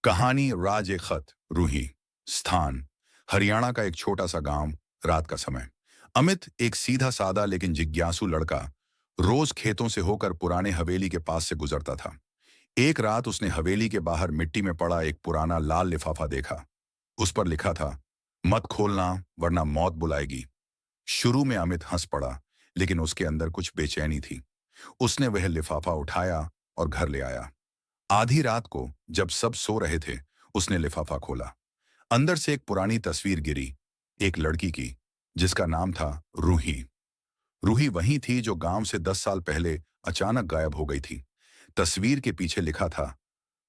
कहानी राज ए खत रूही। स्थान हरियाणा का एक छोटा सा गांव। रात का समय। अमित एक सीधा सादा लेकिन जिज्ञासु लड़का रोज खेतों से होकर पुराने हवेली के पास से गुजरता था। एक रात उसने हवेली के बाहर मिट्टी में पड़ा एक पुराना लाल लिफाफा देखा। उस पर लिखा था, मत खोलना वरना मौत बुलाएगी। शुरू में अमित हंस पड़ा, लेकिन उसके अंदर कुछ बेचैनी थी। उसने वह लिफाफा उठाया और घर ले आया। आधी रात को जब सब सो रहे थे, उसने लिफाफा खोला। अंदर से एक पुरानी तस्वीर गिरी, एक लड़की की, जिसका नाम था रूही। रूही वही थी जो गांव से 10 साल पहले अचानक गायब हो गई थी। तस्वीर के पीछे लिखा था,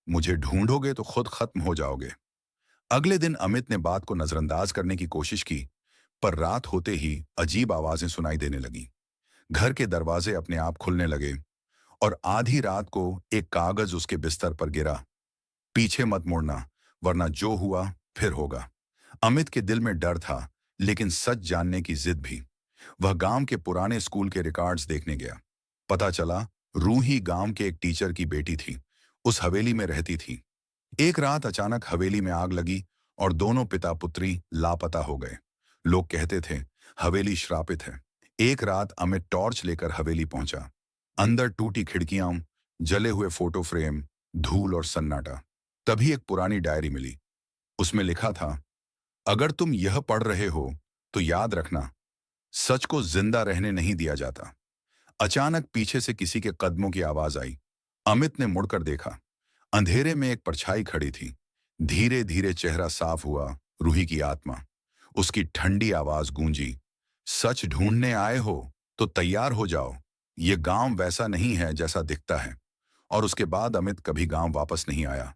मुझे ढूंढोगे तो खुद खत्म हो जाओगे। अगले दिन अमित ने बात को नजरअंदाज करने की कोशिश की, पर रात होते ही अजीब आवाजें सुनाई देने लगी। घर के दरवाजे अपने आप खुलने लगे और आधी रात को एक कागज उसके बिस्तर पर गिरा। पीछे मत मुड़ना, वरना जो हुआ फिर होगा। अमित के दिल में डर था, लेकिन सच जानने की जिद भी। वह गांव के पुराने स्कूल के रिकॉर्ड्स देखने गया। पता चला, रूही गांव के एक टीचर की बेटी थी। उस हवेली में रहती थी। एक रात अचानक हवेली में आग लगी और दोनों पिता पुत्री लापता हो गए। लोग कहते थे हवेली श्रापित है। एक रात अमित टॉर्च लेकर हवेली पहुंचा। अंदर टूटी खिड़कियां, जले हुए फोटो फ्रेम, धूल और सन्नाटा। तभी एक पुरानी डायरी मिली। उसमें लिखा था, अगर तुम यह पढ़ रहे हो तो याद रखना, सच को जिंदा रहने नहीं दिया जाता। अचानक पीछे से किसी के कदमों की आवाज आई। अमित ने मुड़कर देखा। अंधेरे में एक परछाई खड़ी थी। धीरे धीरे चेहरा साफ हुआ। रूही की आत्मा। उसकी ठंडी आवाज गूंजी, सच ढूंढने आए हो तो तैयार हो जाओ। ये गांव वैसा नहीं है जैसा दिखता है। और उसके बाद अमित कभी गांव वापस नहीं आया।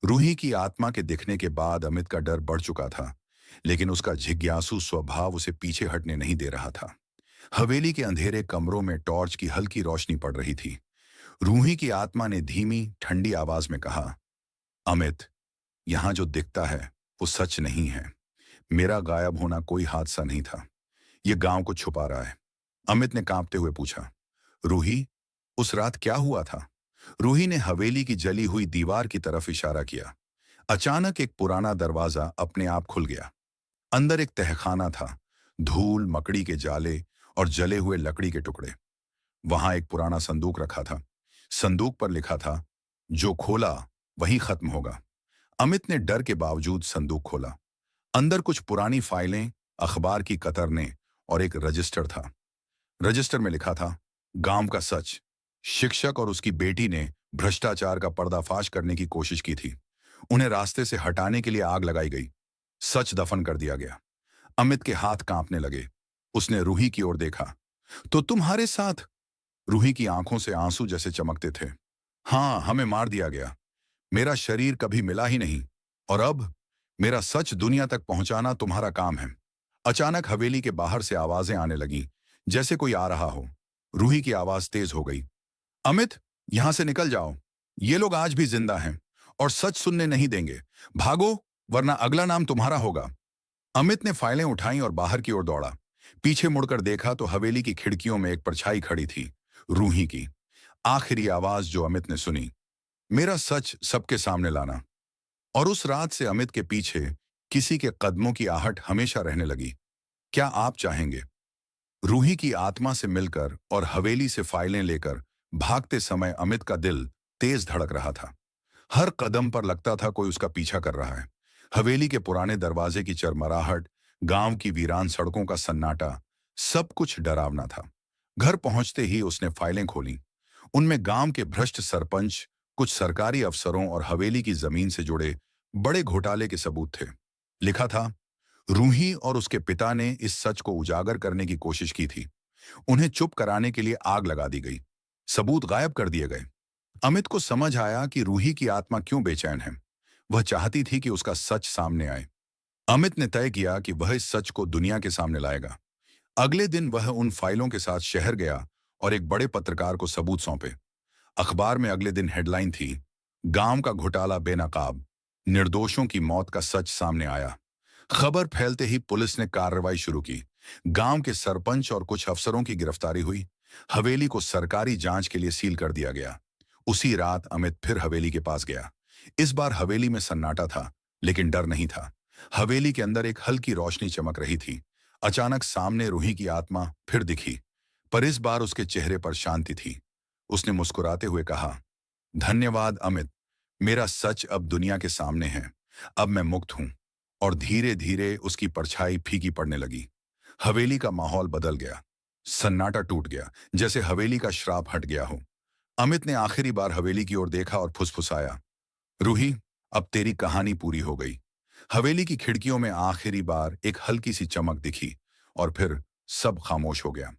रूही की आत्मा के दिखने के बाद अमित का डर बढ़ चुका था, लेकिन उसका जिज्ञासु स्वभाव उसे पीछे हटने नहीं दे रहा था। हवेली के अंधेरे कमरों में टॉर्च की हल्की रोशनी पड़ रही थी। रूही की आत्मा ने धीमी ठंडी आवाज में कहा, अमित, यहां जो दिखता है वो सच नहीं है। मेरा गायब होना कोई हादसा नहीं था। ये गांव को छुपा रहा है। अमित ने कांपते हुए पूछा, रूही, उस रात क्या हुआ था? रूही ने हवेली की जली हुई दीवार की तरफ इशारा किया। अचानक एक पुराना दरवाजा अपने आप खुल गया। अंदर एक तहखाना था। धूल, मकड़ी के जाले और जले हुए लकड़ी के टुकड़े। वहां एक पुराना संदूक रखा था। संदूक पर लिखा था, जो खोला वही खत्म होगा। अमित ने डर के बावजूद संदूक खोला। अंदर कुछ पुरानी फाइलें, अखबार की कतरनें और एक रजिस्टर था। रजिस्टर में लिखा था, गांव का सच। शिक्षक और उसकी बेटी ने भ्रष्टाचार का पर्दाफाश करने की कोशिश की थी। उन्हें रास्ते से हटाने के लिए आग लगाई गई। सच दफन कर दिया गया। अमित के हाथ कांपने लगे। उसने रूही की ओर देखा। तो तुम्हारे साथ? रूही की आंखों से आंसू जैसे चमकते थे। हाँ, हमें मार दिया गया। मेरा शरीर कभी मिला ही नहीं। और अब मेरा सच दुनिया तक पहुंचाना तुम्हारा काम है। अचानक हवेली के बाहर से आवाजें आने लगी, जैसे कोई आ रहा हो। रूही की आवाज तेज हो गई, अमित, यहां से निकल जाओ। ये लोग आज भी जिंदा हैं और सच सुनने नहीं देंगे। भागो, वरना अगला नाम तुम्हारा होगा। अमित ने फाइलें उठाई और बाहर की ओर दौड़ा। पीछे मुड़कर देखा तो हवेली की खिड़कियों में एक परछाई खड़ी थी, रूही की। आखिरी आवाज जो अमित ने सुनी, मेरा सच सबके सामने लाना। और उस रात से अमित के पीछे किसी के कदमों की आहट हमेशा रहने लगी। क्या आप चाहेंगे? रूही की आत्मा से मिलकर और हवेली से फाइलें लेकर भागते समय अमित का दिल तेज धड़क रहा था। हर कदम पर लगता था कोई उसका पीछा कर रहा है। हवेली के पुराने दरवाजे की चरमराहट, गांव की वीरान सड़कों का सन्नाटा, सब कुछ डरावना था। घर पहुंचते ही उसने फाइलें खोली। उनमें गांव के भ्रष्ट सरपंच, कुछ सरकारी अफसरों और हवेली की जमीन से जुड़े बड़े घोटाले के सबूत थे। लिखा था, रूही और उसके पिता ने इस सच को उजागर करने की कोशिश की थी। उन्हें चुप कराने के लिए आग लगा दी गई। सबूत गायब कर दिए गए। अमित को समझ आया कि रूही की आत्मा क्यों बेचैन है। वह चाहती थी कि उसका सच सामने आए। अमित ने तय किया कि वह इस सच को दुनिया के सामने लाएगा। अगले दिन वह उन फाइलों के साथ शहर गया और एक बड़े पत्रकार को सबूत सौंपे। अखबार में अगले दिन हेडलाइन थी, गांव का घोटाला बेनकाब, निर्दोषों की मौत का सच सामने आया। खबर फैलते ही पुलिस ने कार्रवाई शुरू की। गांव के सरपंच और कुछ अफसरों की गिरफ्तारी हुई। हवेली को सरकारी जांच के लिए सील कर दिया गया। उसी रात अमित फिर हवेली के पास गया। इस बार हवेली में सन्नाटा था, लेकिन डर नहीं था। हवेली के अंदर एक हल्की रोशनी चमक रही थी। अचानक सामने रूही की आत्मा फिर दिखी, पर इस बार उसके चेहरे पर शांति थी। उसने मुस्कुराते हुए कहा, धन्यवाद अमित, मेरा सच अब दुनिया के सामने है। अब मैं मुक्त हूं। और धीरे धीरे उसकी परछाई फीकी पड़ने लगी। हवेली का माहौल बदल गया। सन्नाटा टूट गया, जैसे हवेली का श्राप हट गया हो। अमित ने आखिरी बार हवेली की ओर देखा और फुसफुसाया, रूही, अब तेरी कहानी पूरी हो गई। हवेली की खिड़कियों में आखिरी बार एक हल्की सी चमक दिखी और फिर सब खामोश हो गया।